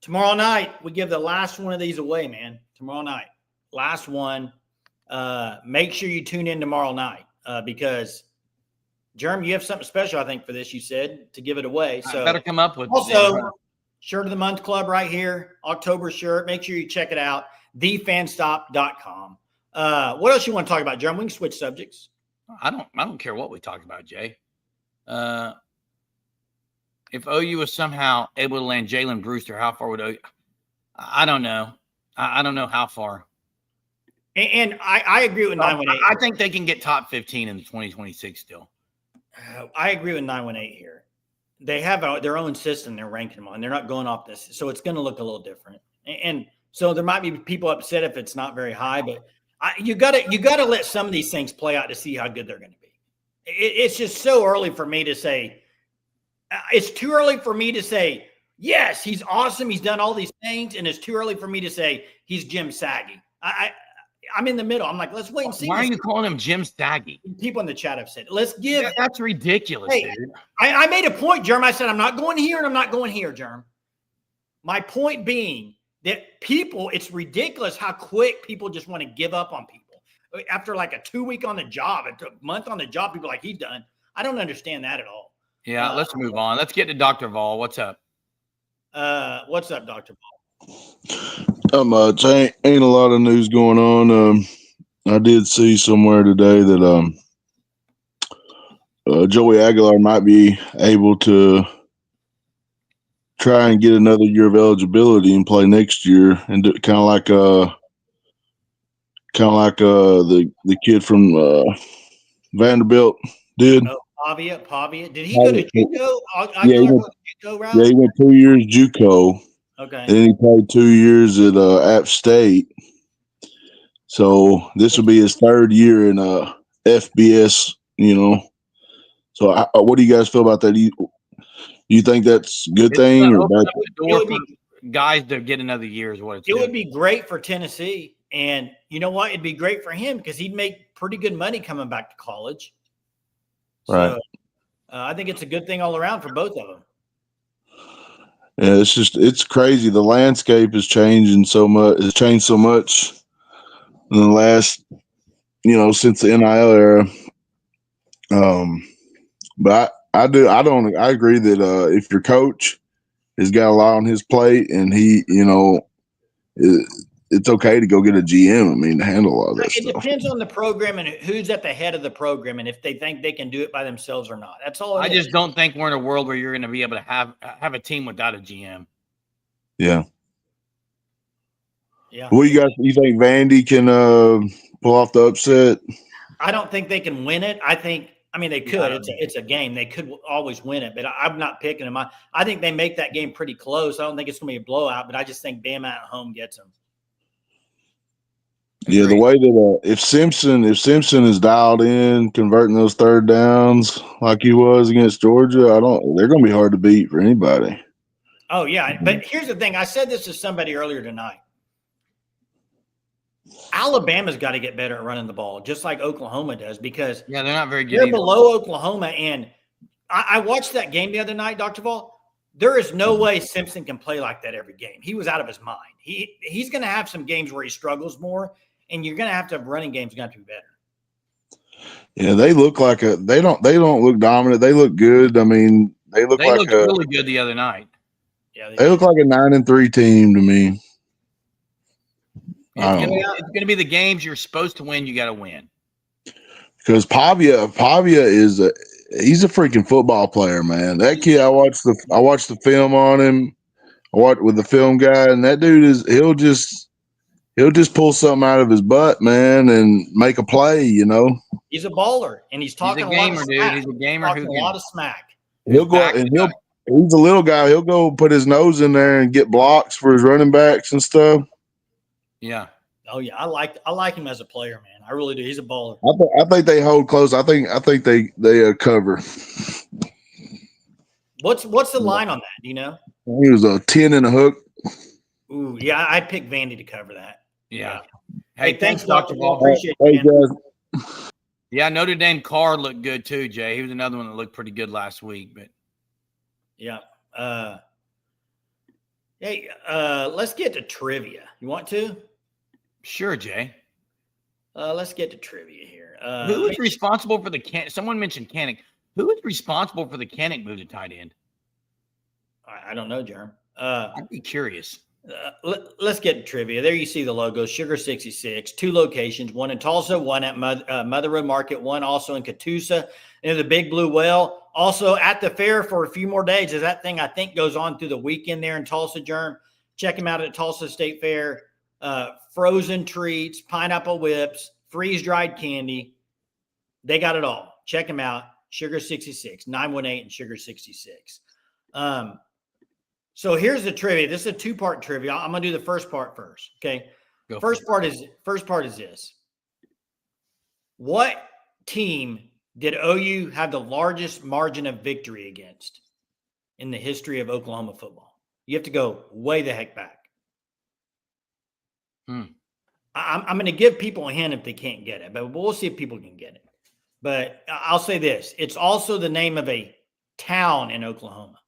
Tomorrow night, we give the last one of these away, man. Tomorrow night. Last one. make sure you tune in tomorrow night because Jeremy, you have something special, I think, for this. You said to give it away. So I better come up with also Shirt of the Month Club right here, October shirt. Make sure you check it out. thefanstop.com. What else you want to talk about, Jeremy? We can switch subjects. I don't care what we talk about, Jay. If OU was somehow able to land Jalen Brewster, how far would OU? I don't know. I don't know how far. And I agree with 918. I think they can get top 15 in the 2026 still. I agree with 918 here. They have their own system they're ranking them on. They're not going off this. So it's going to look a little different. And so there might be people upset if it's not very high, but you got to let some of these things play out to see how good they're going to be. It's just so early for me to say. It's too early for me to say, yes, he's awesome. He's done all these things. And it's too early for me to say he's Jim Saggy. I'm in the middle. I'm like, let's wait and see. Why are you calling him Jim Saggy? People in the chat have said, let's give. That's ridiculous, dude. I made a point, Jerm. I said, I'm not going here and I'm not going here, Jerm. My point being that people, it's ridiculous how quick people just want to give up on people. After like a 2 week on the job, a month on the job, people are like, he's done. I don't understand that at all. Yeah, let's move on. Let's get to Dr. Vol. What's up? What's up, Dr. Vol? Not much. Ain't a lot of news going on. I did see somewhere today that Joey Aguilar might be able to try and get another year of eligibility and play next year, and kind of like the kid from Vanderbilt did. Oh, Pavia. Did he go to JUCO? Yeah, he went 2 years JUCO. Okay. And then he played 2 years at App State. So this will be his third year in FBS, So what do you guys feel about that? Do you think that's a good thing? Or bad? Door for guys to get another year is what it's It would be great for Tennessee. And you know what? It'd be great for him because he'd make pretty good money coming back to college. Right. So I think it's a good thing all around for both of them. Yeah, it's crazy. The landscape is changing so much. It's changed so much in the last, since the NIL era. But I agree that if your coach has got a lot on his plate and he, it's okay to go get a GM. I mean, to handle all that stuff. It depends on the program and who's at the head of the program and if they think they can do it by themselves or not. That's all. I just don't think we're in a world where you're going to be able to have a team without a GM. Yeah. Yeah. What do you think Vandy can pull off the upset? I don't think they can win it. They could. It's a game. They could always win it, but I'm not picking them. I think they make that game pretty close. I don't think it's going to be a blowout, but I just think Bama at home gets them. Yeah, the way that if Simpson is dialed in, converting those third downs like he was against Georgia, they're going to be hard to beat for anybody. Oh yeah, but here's the thing. I said this to somebody earlier tonight. Alabama's got to get better at running the ball, just like Oklahoma does, because they're not very good. They're below Oklahoma, and I watched that game the other night, Dr. Vol. There is no way Simpson can play like that every game. He was out of his mind. He's going to have some games where he struggles more. And you're going to have running games got to be better. Yeah, they look like they don't look dominant. They look good. I mean, they looked really good the other night. Yeah, they look like a 9-3 team to me. It's going to be the games you're supposed to win. You got to win. Because Pavia he's a freaking football player, man. That kid, I watched the film on him. I watched with the film guy, and that dude he'll just pull something out of his butt, man, and make a play, He's a baller, and he's talking a gamer, dude. He's a gamer a lot of smack. He'll go and he's a little guy. He'll go put his nose in there and get blocks for his running backs and stuff. Yeah. Oh yeah, I like him as a player, man. I really do. He's a baller. I think they hold close. I think they cover. What's the line on that? Do you know? He was a 10 and a hook. Ooh, yeah, I'd pick Vandy to cover that. Yeah. Hey, thanks, Dr. Ball. Appreciate it, guys. Yeah, Notre Dame Card looked good too, Jay. He was another one that looked pretty good last week. But yeah. Hey, let's get to trivia. You want to? Sure, Jay. Let's get to trivia here. Who is responsible for the someone mentioned Canick. Who is responsible for the Canick move to tight end? I don't know, Jerm. I'd be curious. Let's get to trivia. There you see the logo, Sugar 66, 2 locations, one in Tulsa, one at Mother Road Market, one also in Catoosa, and the Big Blue Whale. Also at the fair for a few more days, as that thing I think goes on through the weekend there in Tulsa, Germ. Check him out at Tulsa State Fair. Frozen treats, pineapple whips, freeze-dried candy. They got it all. Check him out. Sugar 66, 918 and Sugar 66. So here's the trivia. This is a 2-part trivia. I'm going to do the first part first. Okay. First part is this. What team did OU have the largest margin of victory against in the history of Oklahoma football? You have to go way the heck back. I'm going to give people a hint if they can't get it, but we'll see if people can get it. But I'll say this. It's also the name of a town in Oklahoma.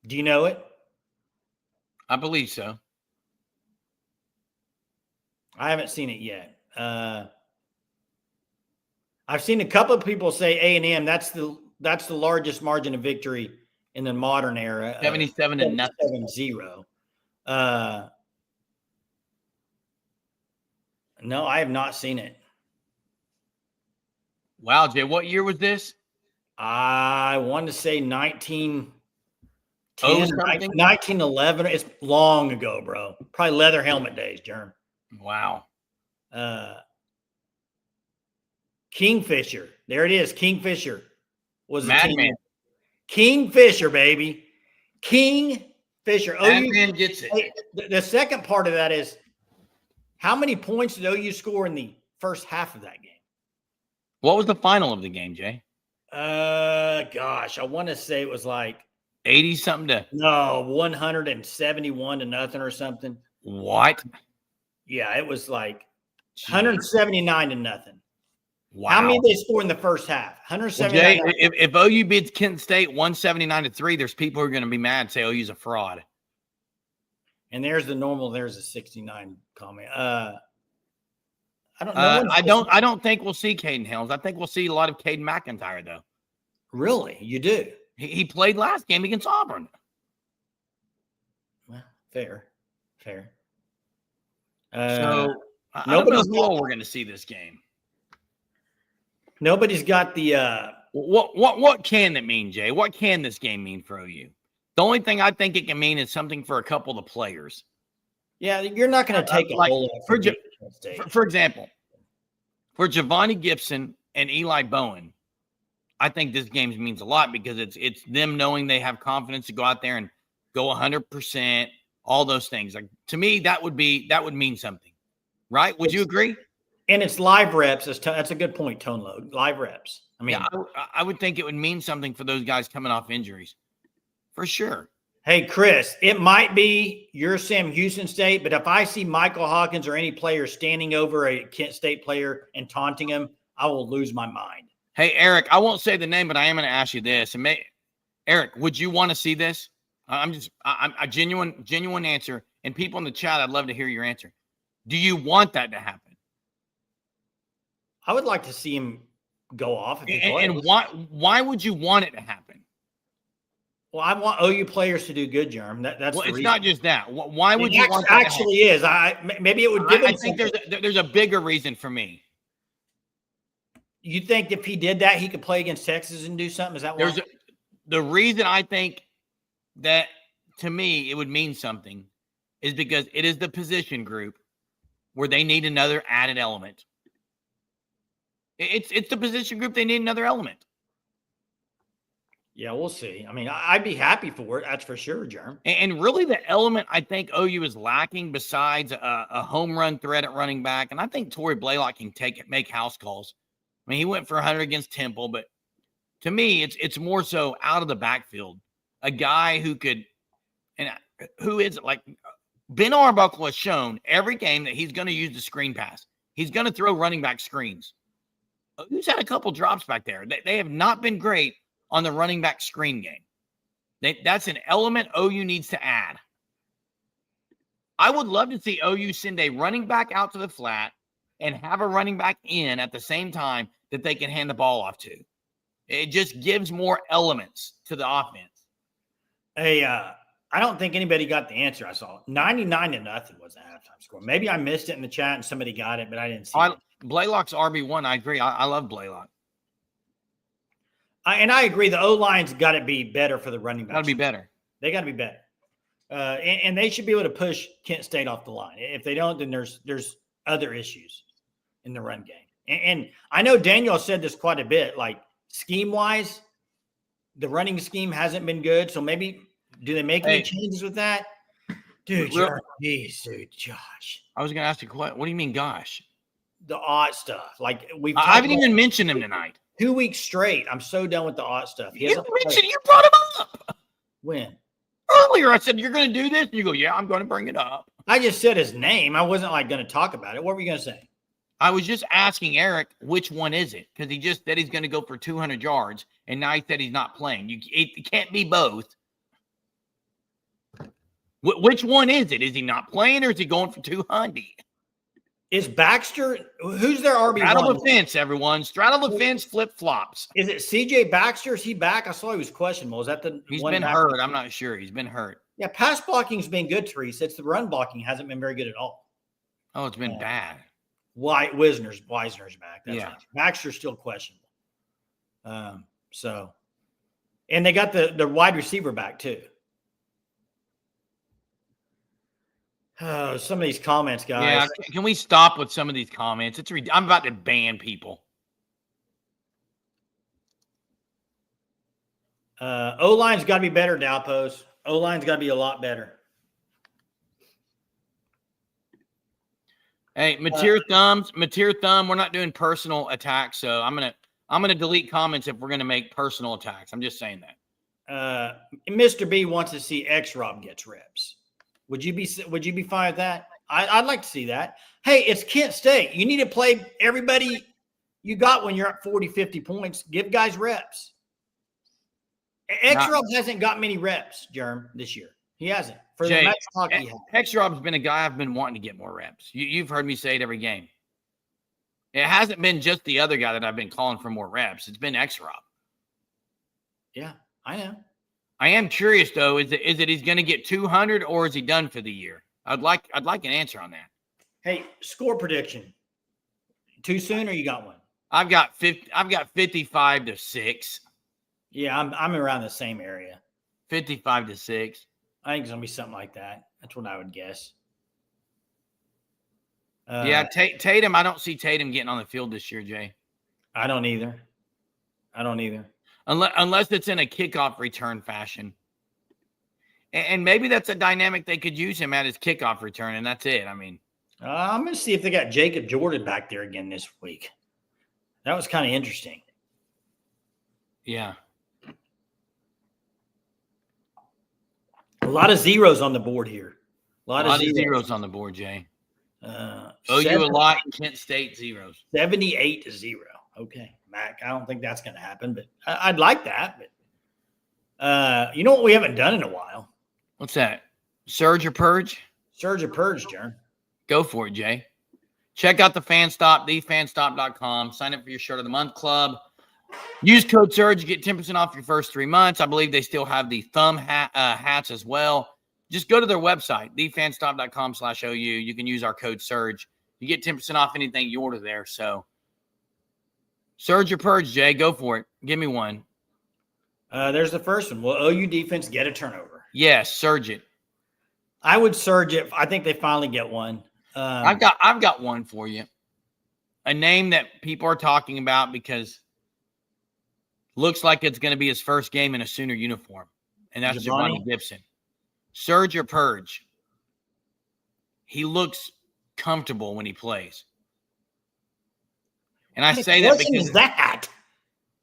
Do you know it? I believe so. I haven't seen it yet. I've seen a couple of people say A&M. That's the largest margin of victory in the modern era. 77 and nothing. 7-0. No, I have not seen it. Wow, Jay, what year was this? I want to say 1910, 1911. It's long ago, bro. Probably leather helmet days, Jerm. Wow. Kingfisher. There it is. Kingfisher was a team. Madman. Kingfisher, baby. Kingfisher. Madman gets it. Hey, the second part of that is, how many points did OU score in the first half of that game? What was the final of the game, Jay? Gosh, I want to say it was like 80 something to 171 to nothing or something. What? Yeah, it was like 179 to nothing. Wow. How many did they score in the first half? 179. Well, Jay, if OU beats Kent State 179-3, there's people who are going to be mad and say OU's a fraud. And there's a 69 comment. I don't know. I don't think we'll see Caden Helms. I think we'll see a lot of Caden McIntyre, though. Really? You do? He played last game against Auburn. Well, fair. So I don't know who all we're going to see this game. Nobody's got the What can it mean, Jay? What can this game mean for OU? The only thing I think it can mean is something for a couple of the players. Yeah, you're not going to take a whole lot for example, for Giovanni Gibson and Eli Bowen, I think this game means a lot because it's them knowing they have confidence to go out there and go 100%, all those things. Like, to me, that would mean something, right? Would you agree? And it's live reps. That's a good point, Tone Load. Live reps. I mean, yeah, I would think it would mean something for those guys coming off injuries, for sure. Hey, Chris, it might be your Sam Houston State, but if I see Michael Hawkins or any player standing over a Kent State player and taunting him, I will lose my mind. Hey, Eric, I won't say the name, but I am going to ask you this. Eric, would you want to see this? I'm a genuine answer. And people in the chat, I'd love to hear your answer. Do you want that to happen? I would like to see him go off. And why would you want it to happen? Well, I want OU players to do good, Jerm. That's well, the it's reason. not just that. Why would you want that actually is? Maybe it would give him. I think there's a bigger reason for me. You think if he did that, he could play against Texas and do something? Is that why? The reason I think that, to me, it would mean something is because it is the position group where they need another added element. It's the position group they need another element. Yeah, we'll see. I mean, I'd be happy for it. That's for sure, Jerm. And really the element I think OU is lacking besides a home run threat at running back, and I think Torrey Blaylock can make house calls. I mean, he went for 100 against Temple, but to me, it's more so out of the backfield. A guy who could – and who is it? Like, Ben Arbuckle has shown every game that he's going to use the screen pass. He's going to throw running back screens. OU's had a couple drops back there. They have not been great on the running back screen game. That's an element OU needs to add. I would love to see OU send a running back out to the flat and have a running back in at the same time that they can hand the ball off to. It just gives more elements to the offense. Hey, I don't think anybody got the answer. I saw 99-0 was the halftime score. Maybe I missed it in the chat and somebody got it, but I didn't see it. Blaylock's RB1. I agree. I love Blaylock. And I agree. The O-line's got to be better for the running back. Got to be better. They got to be better. And they should be able to push Kent State off the line. If they don't, then there's other issues in the run game. And I know Daniel said this quite a bit, like scheme-wise, the running scheme hasn't been good. So maybe do they make any changes with that? Dude, Josh. I was going to ask you, what do you mean, gosh? The odd stuff. Like I haven't even mentioned him tonight. 2 weeks straight. I'm so done with the odd stuff. You brought him up. When? Earlier, I said, you're going to do this? And you go, yeah, I'm going to bring it up. I just said his name. I wasn't like going to talk about it. What were you going to say? I was just asking Eric, which one is it? Because he just said he's going to go for 200 yards, and now he said he's not playing. It can't be both. Which one is it? Is he not playing, or is he going for 200? Is Baxter – who's their RB1? Straddle the fence, everyone. Straddle the fence, flip-flops. Is it C.J. Baxter? Is he back? I saw he was questionable. Is that the He's been hurt. I'm not sure. He's been hurt. Yeah, pass blocking's been good, Therese. It's the run blocking hasn't been very good at all. Oh, it's been bad. Wisner's back. That's yeah. right. Baxter's still questionable. And they got the wide receiver back too. Oh, some of these comments, guys. Yeah, can we stop with some of these comments? I'm about to ban people. O-line's got to be better, Dalpos. O-line's got to be a lot better. Hey, Mateer Thumb, we're not doing personal attacks, so I'm gonna delete comments if we're gonna make personal attacks. I'm just saying that. Mr. B wants to see X-Rob gets reps. Would you be fine with that? I'd like to see that. Hey, it's Kent State. You need to play everybody you got when you're up 40, 50 points. Give guys reps. X-Rob hasn't got many reps, Jerm, this year. He hasn't. For the Mets talk he has. X-Rob's been a guy I've been wanting to get more reps. You've heard me say it every game. It hasn't been just the other guy that I've been calling for more reps. It's been X-Rob. Yeah, I know. I am curious though. Is it he's going to get 200 or is he done for the year? I'd like an answer on that. Hey, score prediction. Too soon, or you got one? I've got 55-6. Yeah, I'm around the same area. 55-6. I think it's gonna be something like that. That's what I would guess. Yeah, Tatum. I don't see Tatum getting on the field this year, Jay. I don't either. Unless it's in a kickoff return fashion. And maybe that's a dynamic they could use him at his kickoff return, and that's it. I mean, I'm going to see if they got Jacob Jordan back there again this week. That was kind of interesting. Yeah. A lot of zeros on the board here. A lot of zeros on the board, Jay. OU a lot, Kent State zeros. 78-0. Okay, Mac. I don't think that's going to happen, but I'd like that. But you know what we haven't done in a while? What's that? Surge or Purge? Surge or Purge, Jern. Go for it, Jay. Check out the FanStop, thefanstop.com. Sign up for your Shirt of the Month Club. Use code SURGE. You get 10% off your first 3 months. I believe they still have the thumb hats as well. Just go to their website, thefanstop.com/OU. You can use our code SURGE. You get 10% off anything you order there. So, Surge or Purge, Jay? Go for it. Give me one. There's the first one. Will OU defense get a turnover? Yes, surge it. I would surge it. I think they finally get one. I've got one for you. A name that people are talking about because looks like it's going to be his first game in a Sooner uniform, and that's Giovanni Gibson. Surge or Purge? He looks comfortable when he plays. And I say that because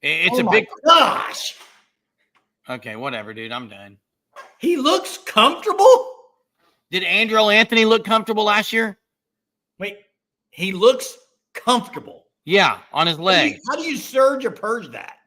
it's a big gosh. Okay, whatever, dude. I'm done. He looks comfortable? Did Andrell Anthony look comfortable last year? Wait, he looks comfortable. Yeah, on his leg. How do you surge or purge that?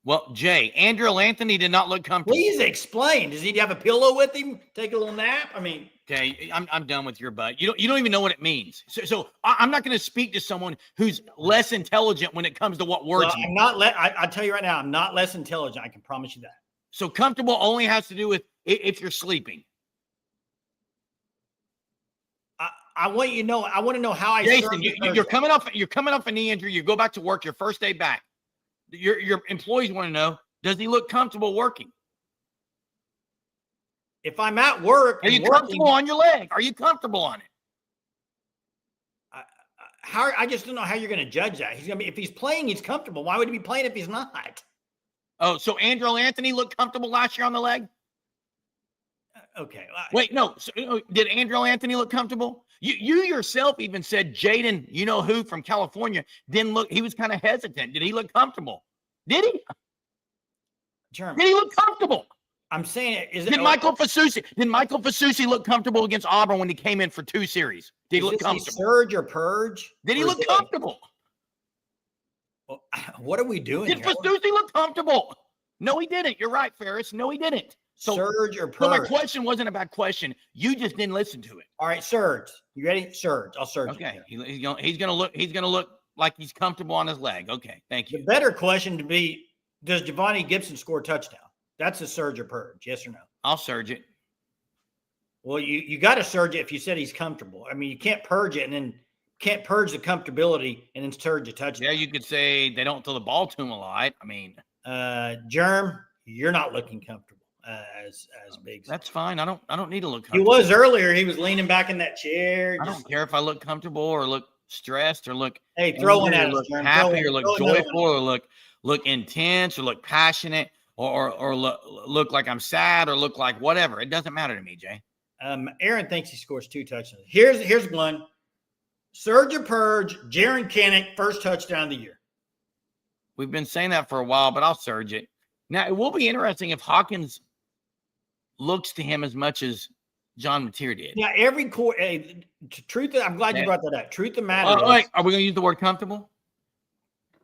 Well, Jay, Andrew Anthony did not look comfortable. Please explain. Does he have a pillow with him? Take a little nap? I mean, okay, I'm done with your butt. You don't even know what it means. So I'm not going to speak to someone who's less intelligent when it comes to what words mean. I tell you right now, I'm not less intelligent. I can promise you that. So comfortable only has to do with if you're sleeping. I want you to know. I want to know how I. Jason, you're coming off a knee injury. You go back to work your first day back. Your employees want to know, does he look comfortable working? If I'm at work, are you comfortable on your leg? Are you comfortable on it? I just don't know how you're going to judge that. He's going to be, if he's playing, he's comfortable. Why would he be playing if he's not? Oh, so Andrew Anthony looked comfortable last year on the leg? Okay. Wait, no. So, did Andrew Anthony look comfortable? You yourself even said Jaden, you know who, from California, didn't look. He was kind of hesitant. Did he look comfortable? Did he? German. Did he look comfortable? I'm saying, did Michael Fasusi look comfortable against Auburn when he came in for 2 series? Did he look comfortable? Surge or Purge? Did he look comfortable? Well, what are we doing? Did Fasusi look comfortable? No, he didn't. You're right, Ferris. No, he didn't. So, Surge or Purge? So my question wasn't a bad question. You just didn't listen to it. All right, Surge. You ready? Surge. I'll Surge. Okay. He's gonna look like he's comfortable on his leg. Okay, thank you. The better question to be: does Giovanni Gibson score a touchdown? That's a Surge or Purge? Yes or no? I'll Surge it. Well, you got to Surge it if you said he's comfortable. I mean, you can't Purge it and then can't purge the comfortability and then Surge a touchdown. Yeah, you could say they don't throw the ball to him a lot. I mean, Germ, you're not looking comfortable. As big. That's fine. I don't need to look comfortable. He was earlier. He was leaning back in that chair. I don't care if I look comfortable or look stressed or look throwing at us, look happy or look joyful or look intense or look passionate or look like I'm sad or look like whatever. It doesn't matter to me, Jay. Aaron thinks he scores 2 touchdowns. Here's one. Surge or Purge, Jaren Kanak, first touchdown of the year. We've been saying that for a while, but I'll Surge it. Now, it will be interesting if Hawkins looks to him as much as John Mateer did. Yeah, every quarter. I'm glad you brought that up. Truth of the matter is, are we going to use the word comfortable?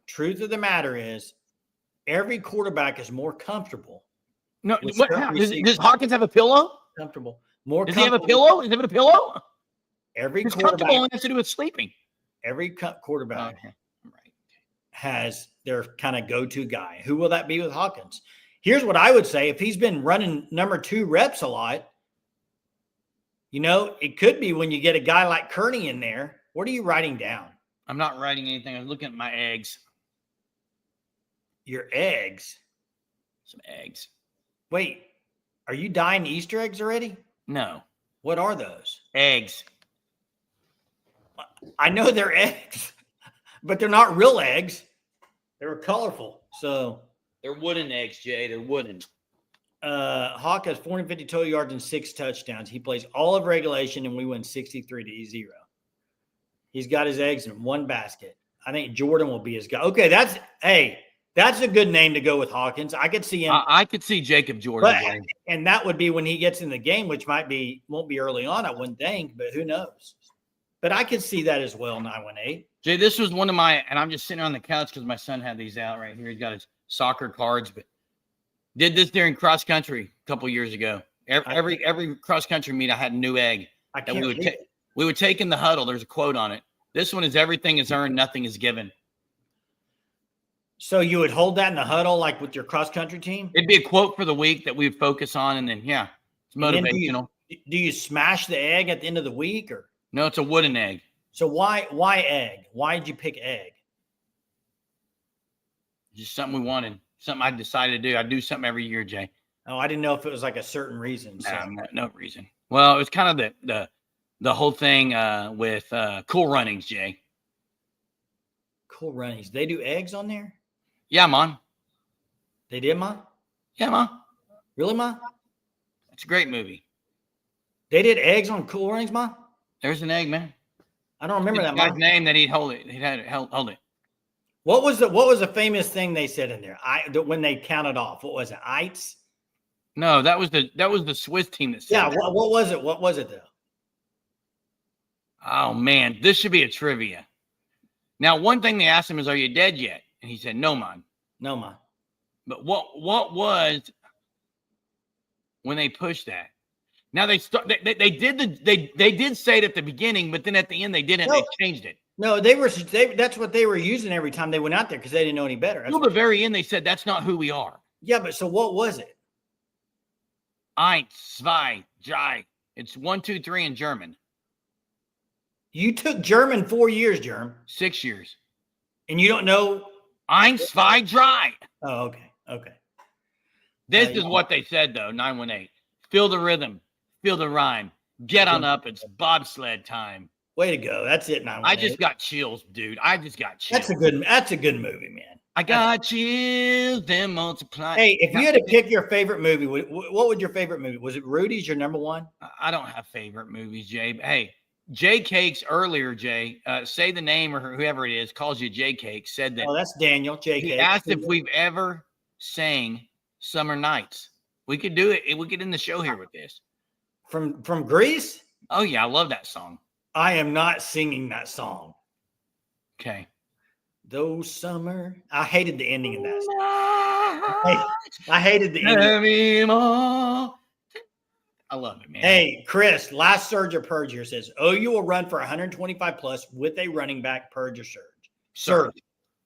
Truth of the matter is, every quarterback is more comfortable. No, does Hawkins have a pillow? Comfortable. Does he have a pillow? Is he have a pillow? Every quarterback comfortable only has to do with sleeping. Every quarterback has their kind of go-to guy. Who will that be with Hawkins? Here's what I would say. If he's been running number 2 reps a lot, it could be when you get a guy like Kearney in there. What are you writing down? I'm not writing anything. I'm looking at my eggs. Your eggs? Some eggs. Wait, are you dyeing Easter eggs already? No. What are those? Eggs. I know they're eggs, but they're not real eggs. They were colorful. So they're wooden eggs, Jay. They're wooden. Hawk has 450 total yards and 6 touchdowns. He plays all of regulation, and we win 63-0. He's got his eggs in one basket. I think Jordan will be his guy. Okay, that's a good name to go with Hawkins. I could see him. I could see Jacob Jordan. And that would be when he gets in the game, which won't be early on, I wouldn't think, but who knows? But I could see that as well, 918. Jay, this was one of my, and I'm just sitting on the couch because my son had these out right here. He's got his soccer cards, but did this during cross country a couple years ago. Every cross country meet, I had a new egg that we would take in the huddle. There's a quote on it. This one is everything is earned, nothing is given. So you would hold that in the huddle, like with your cross country team? It'd be a quote for the week that we would focus on, and then it's motivational. Do you smash the egg at the end of the week, or no? It's a wooden egg. So why egg? Why did you pick egg? Just something we wanted. Something I decided to do. I do something every year, Jay. Oh, I didn't know if it was like a certain reason. So. No reason. Well, it was kind of the whole thing with Cool Runnings, Jay. Cool Runnings. They do eggs on there? Yeah, man. They did, man? Yeah, man. Really, man? It's a great movie. They did eggs on Cool Runnings, man? There's an egg, man. I don't remember that guy's name that he'd hold it. He had it hold it. What was the famous thing they said in there? When they counted off, what was it? Ites? No, that was the Swiss team that said that. What was it? What was it though? Oh man, this should be a trivia. Now, one thing they asked him is, "Are you dead yet?" And he said, "No, man." No, man. But what was when they pushed that? Now they did say it at the beginning, but then at the end they didn't. They changed it. No, that's what they were using every time they went out there because they didn't know any better. Until the very end, they said that's not who we are. Yeah, but so what was it? Eins, zwei, drei. It's 1, 2, 3 in German. You took German 4 years, Germ. 6 years. And you don't know? Eins, zwei, drei. Oh, okay. This is what they said, though, 918. Feel the rhythm. Feel the rhyme. Get on up. It's bobsled time. Way to go. That's it, 918. I just got chills, dude. I just got chills. That's a good movie, man. I got chills, then multiply. Hey, if you had to pick your favorite movie, what would your favorite movie? Was it Rudy's your number one? I don't have favorite movies, Jay. Hey, Jay Cakes earlier, Jay, say the name or whoever it is, calls you Jay Cakes, said that. Oh, that's Daniel, Jay Cakes. He asked if we've ever sang Summer Nights. We could do it. We could end the show here with this. From Greece? Oh, yeah. I love that song. I am not singing that song. Okay. Those summer. I hated the ending of that song. I hated the ending. I love it, man. Hey, Chris, last Surge or Purge here says, OU will run for 125 plus with a running back, Purge or Surge?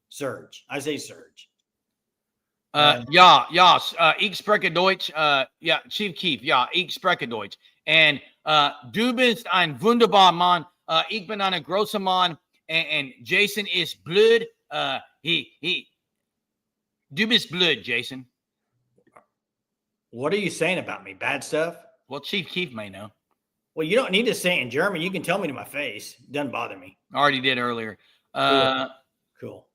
Surge. I say Surge. Ja, ich spreche Deutsch. Ja, Chief Keef, ja, ich spreche Deutsch. And du bist ein wunderbar Mann. Ich bin ein großer Mann. And Jason is blood. Du bist blood, Jason. What are you saying about me? Bad stuff? Well, Chief Keef may know. Well, you don't need to say it in German. You can tell me to my face. It doesn't bother me. I already did earlier. Cool.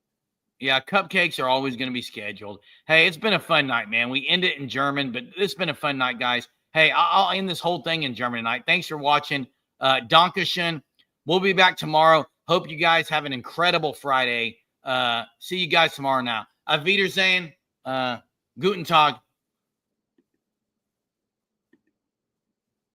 Yeah, cupcakes are always going to be scheduled. Hey, it's been a fun night, man. We end it in German, but it's been a fun night, guys. Hey, I'll end this whole thing in German tonight. Thanks for watching. Dankeschön. We'll be back tomorrow. Hope you guys have an incredible Friday. See you guys tomorrow now. Auf Wiedersehen. Guten Tag.